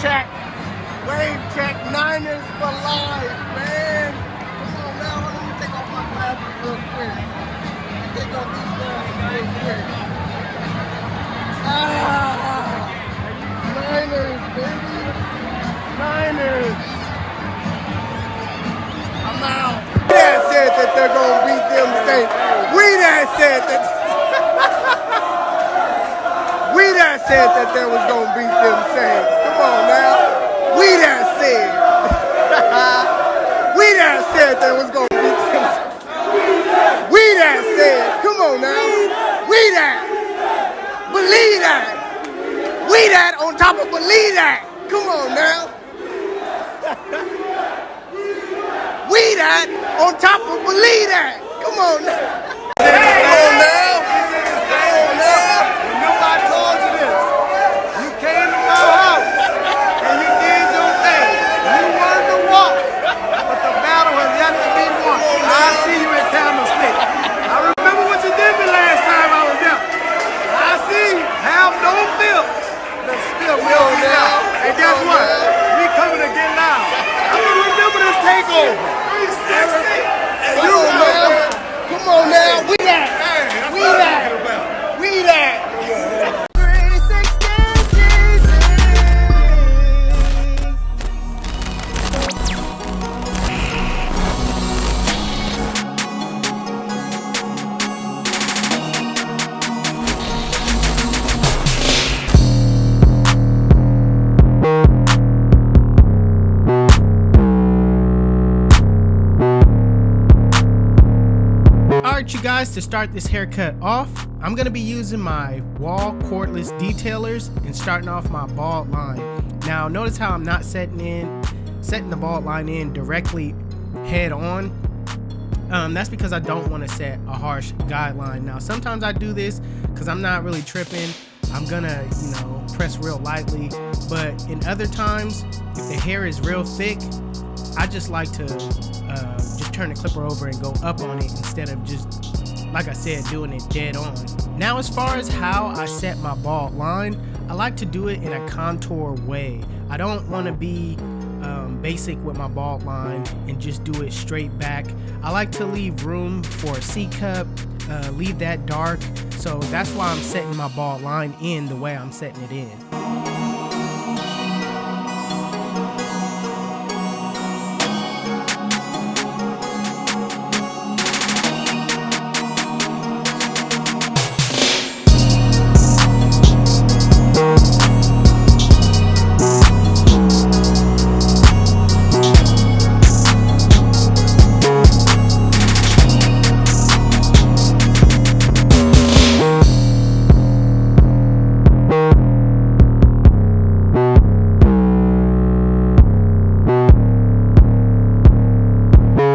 check. Wave check. Niners for life, man. Come on now. Let me take off my glasses real quick. Take off these glasses real quick. Niners, baby. Niners. I'm out. We that said that they're going to beat them Saints. We that said that. We that said that they was going to beat them Saints. Come on now. We that said. We that said they was going to beat them Saints. We that said. Come on now. We that. Believe that. We that on top of believe that. Come on now. We that on top of believe that. Come on now. Come on now. Come on now. Remember I told you this. You came to my house and you did your thing. You wanted to walk, but the battle has yet to be won. I see you in Candlestick. I remember what you did the last time I was there. I see you. Have no fear. The spill will be out. And guess what? We coming to get loud. I mean, remember this takeover. 360. Come on, man. Come on now. We that. We that. We that. 360 Alright, you guys, to start this haircut off, I'm going to be using my wall cordless detailers and starting off my bald line. Now, notice how I'm not setting the bald line in directly head on. That's because I don't want to set a harsh guideline. Now, sometimes I do this because I'm not really tripping. I'm gonna, press real lightly. But in other times, if the hair is real thick, I just like to just turn the clipper over and go up on it instead of just, like I said, doing it dead on. Now, as far as how I set my bald line, I like to do it in a contour way. I don't want to be basic with my bald line and just do it straight back. I like to leave room for a C-cup, leave that dark. So that's why I'm setting my bald line in the way I'm setting it in.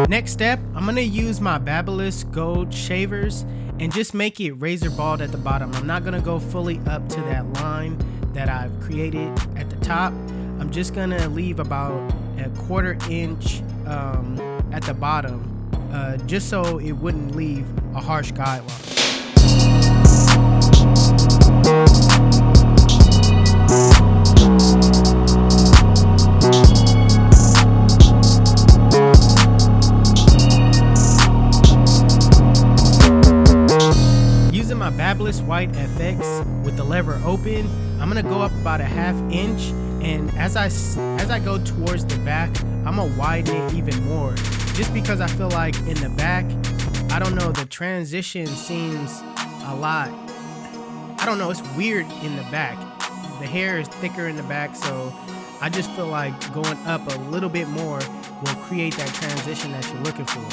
Next step, I'm going to use my Babyliss Gold shavers and just make it razor bald at the bottom. I'm not going to go fully up to that line that I've created at the top. I'm just going to leave about a 1/4 inch at the bottom, just so it wouldn't leave a harsh guideline. My Babyliss White FX with the lever open, I'm gonna go up about a 1/2 inch, and as I go towards the back, I'm gonna widen it even more, just because I feel like in the back, I don't know, the transition seems a lot, I don't know, it's weird in the back. The hair is thicker in the back, so I just feel like going up a little bit more will create that transition that you're looking for.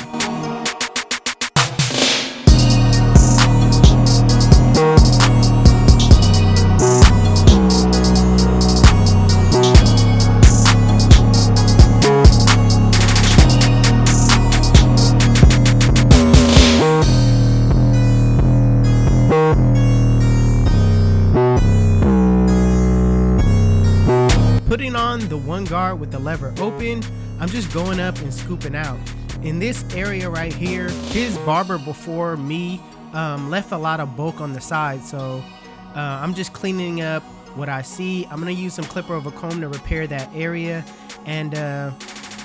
Putting on the one guard with the lever open, I'm just going up and scooping out. In this area right here, his barber before me left a lot of bulk on the side, so I'm just cleaning up what I see. I'm gonna use some clipper over comb to repair that area, and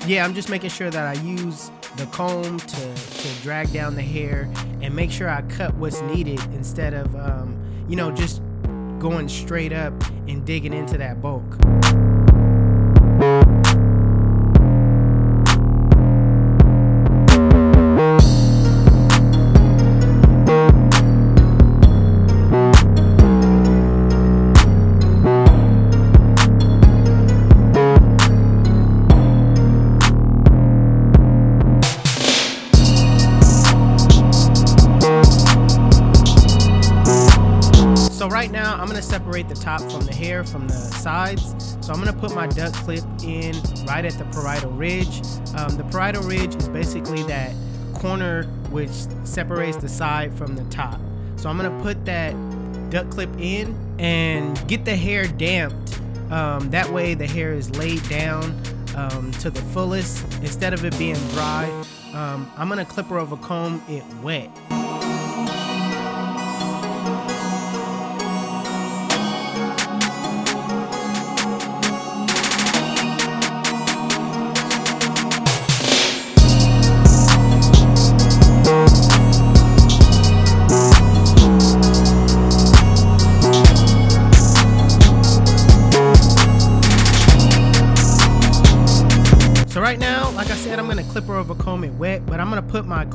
yeah, I'm just making sure that I use the comb to drag down the hair and make sure I cut what's needed instead of you know, just going straight up and digging into that bulk. So right now I'm gonna separate the top from the hair from the sides. So I'm gonna put my duck clip in right at the parietal ridge. The parietal ridge is basically that corner which separates the side from the top. So I'm gonna put that duck clip in and get the hair damped. That way the hair is laid down to the fullest instead of it being dry. I'm gonna clipper over comb it wet. So right now, like I said, I'm gonna clipper over comb it wet, but I'm gonna put my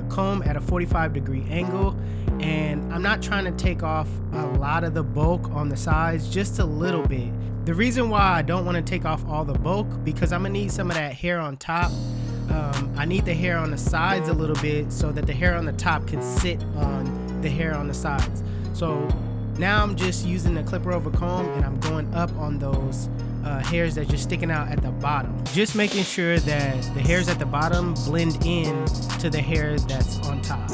comb at a 45-degree angle, and I'm not trying to take off a lot of the bulk on the sides, just a little bit. The reason why I don't want to take off all the bulk, because I'm gonna need some of that hair on top. I need the hair on the sides a little bit so that the hair on the top can sit on the hair on the sides. So now I'm just using the clipper over comb and I'm going up on those hairs that are just sticking out at the bottom. Just making sure that the hairs at the bottom blend in to the hair that's on top.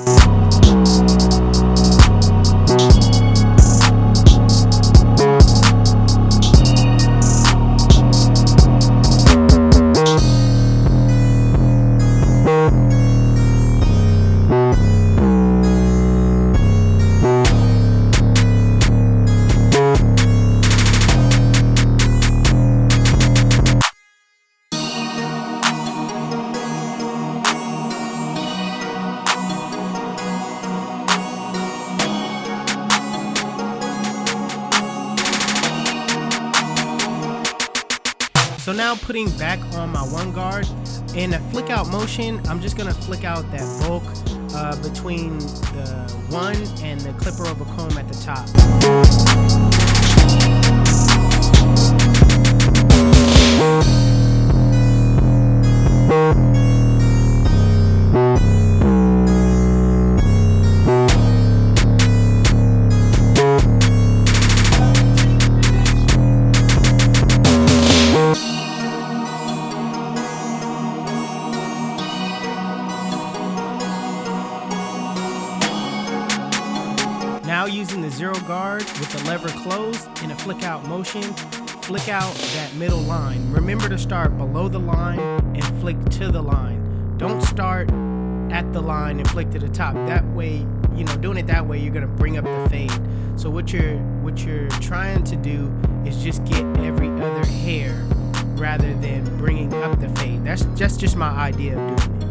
So now putting back on my one guard, in a flick out motion, I'm just gonna flick out that bulk between the one and the clipper over comb at the top. Now using the zero guard with the lever closed in a flick out motion, flick out that middle line. Remember to start below the line and flick to the line. Don't start at the line and flick to the top. That way, you know, doing it that way, you're gonna bring up the fade. So what you're trying to do is just get every other hair rather than bringing up the fade. That's just my idea of doing it.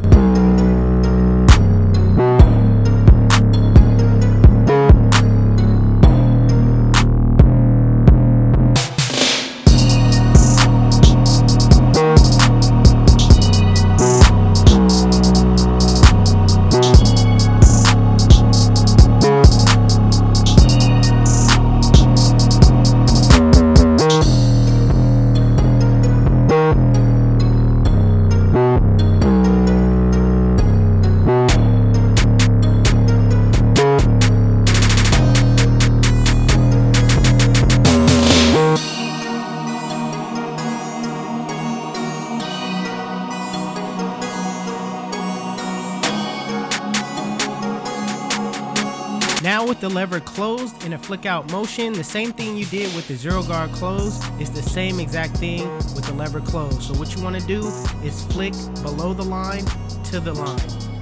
Now with the lever closed in a flick out motion, the same thing you did with the zero guard closed is the same exact thing with the lever closed. So what you want to do is flick below the line to the line.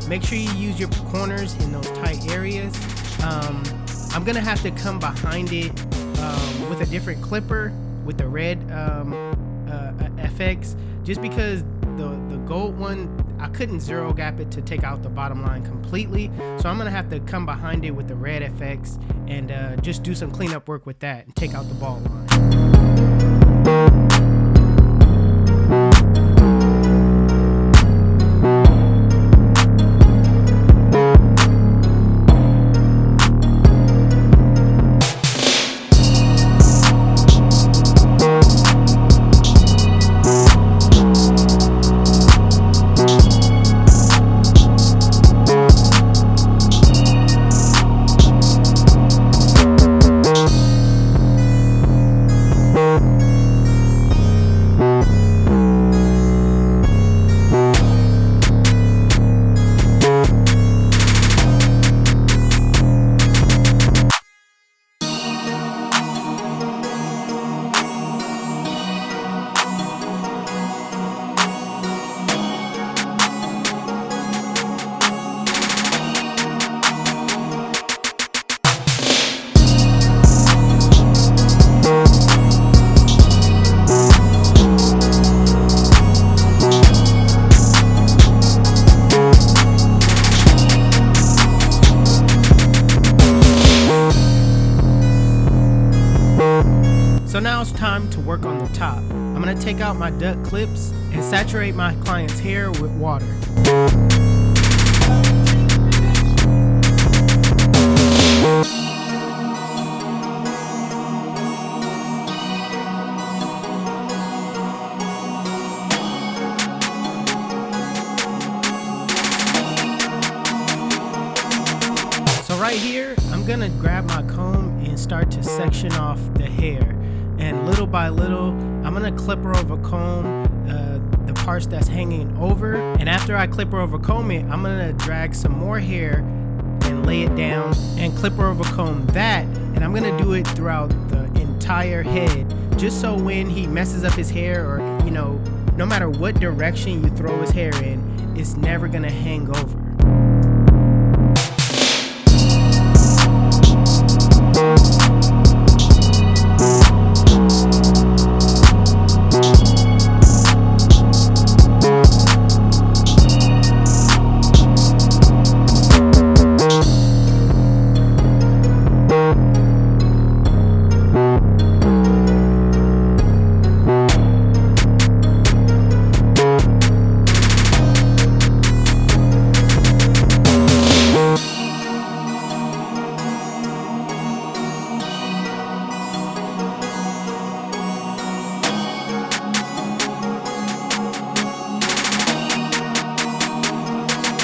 Make sure you use your corners in those tight areas. I'm gonna have to come behind it with with a different clipper with the red FX, just because the gold one, I couldn't zero gap it to take out the bottom line completely. So I'm gonna have to come behind it with the red FX and just do some cleanup work with that and take out the ball line. So now it's time to work on the top. I'm gonna take out my duck clips and saturate my client's hair with water. So right here, I'm gonna grab my comb and start to section off the hair. And little by little, I'm gonna clipper over comb the parts that's hanging over. And after I clipper over comb it, I'm gonna drag some more hair and lay it down and clipper over comb that. And I'm gonna do it throughout the entire head, just so when he messes up his hair, or no matter what direction you throw his hair in, it's never gonna hang over.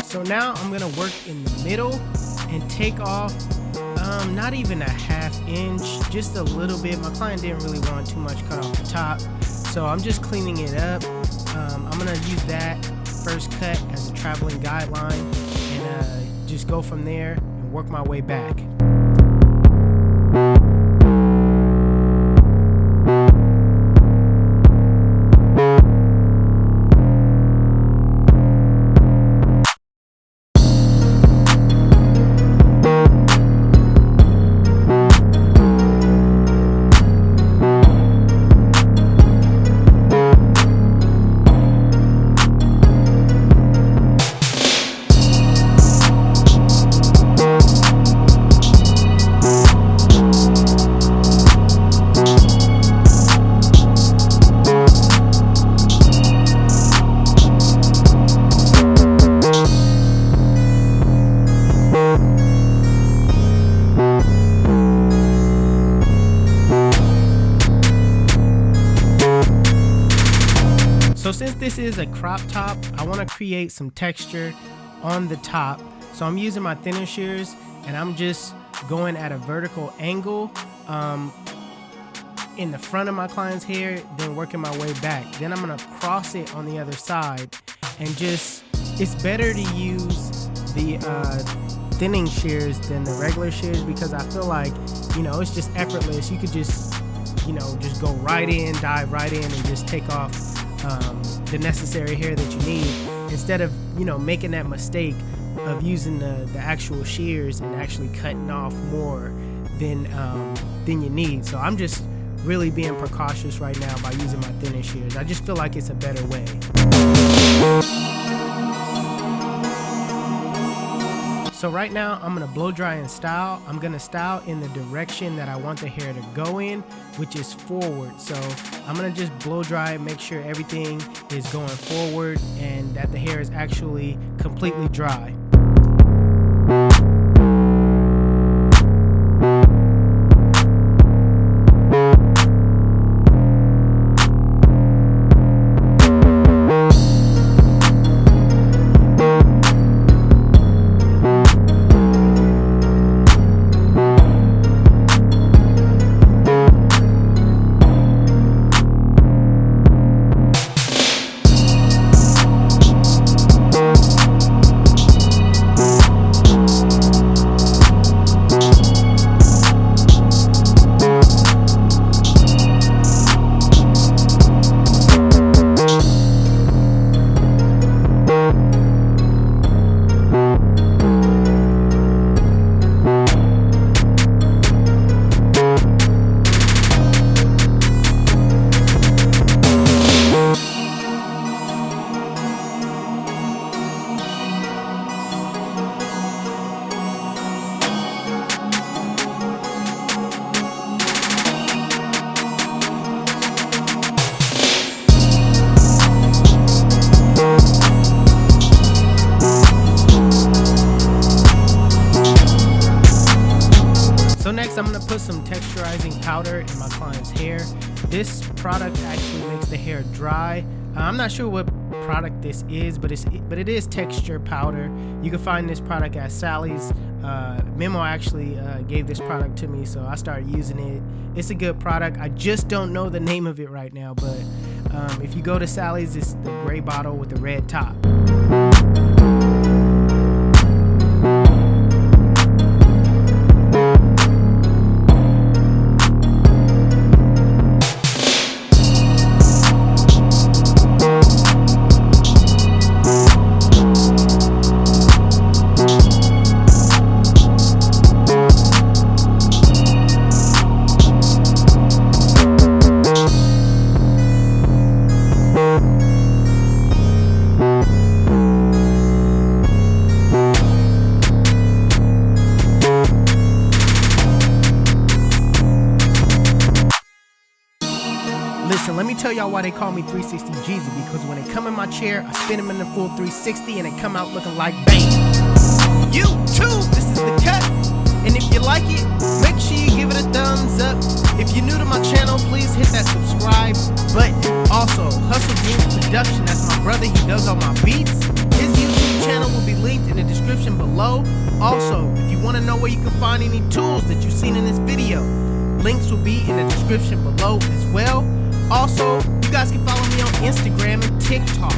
So now I'm gonna work in the middle and take off not even a half inch, just a little bit. My client didn't really want too much cut off the top, so I'm just cleaning it up. I'm gonna use that first cut as a traveling guideline and just go from there and work my way back. So since this is a crop top, I want to create some texture on the top. So I'm using my thinner shears and I'm just going at a vertical angle in the front of my client's hair, then working my way back. Then I'm gonna cross it on the other side and it's better to use the thinning shears than the regular shears, because I feel like, it's just effortless. You could just go right in, dive right in and just take off the necessary hair that you need, instead of making that mistake of using the actual shears and actually cutting off more than you need. So I'm just really being precautious right now by using my thinner shears. I just feel like it's a better way. So right now I'm gonna blow dry and style. I'm gonna style in the direction that I want the hair to go in, which is forward. So I'm gonna just blow dry and make sure everything is going forward and that the hair is actually completely dry. So next I'm going to put some texturizing powder in my client's hair. This product actually makes the hair dry. I'm not sure what product this is, but it is texture powder. You can find this product at Sally's. Memo actually gave this product to me, so I started using it. It's a good product. I just don't know the name of it right now, but if you go to Sally's, it's the gray bottle with the red top. Listen, let me tell y'all why they call me 360 Jeezy, because when they come in my chair, I spin them in the full 360 and they come out looking like bang. YouTube, this is the cut. And if you like it, make sure you give it a thumbs up. If you're new to my channel, please hit that subscribe button. Also, HustleDreamProduction, that's my brother, he does all my beats. His YouTube channel will be linked in the description below. Also, if you want to know where you can find any tools that you've seen in this video, links will be in the description below as well. Also, you guys can follow me on Instagram and TikTok.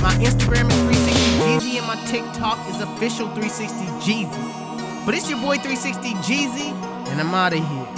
My Instagram is 360Jeezy and my TikTok is official 360Jeezy. But it's your boy 360Jeezy, and I'm out of here.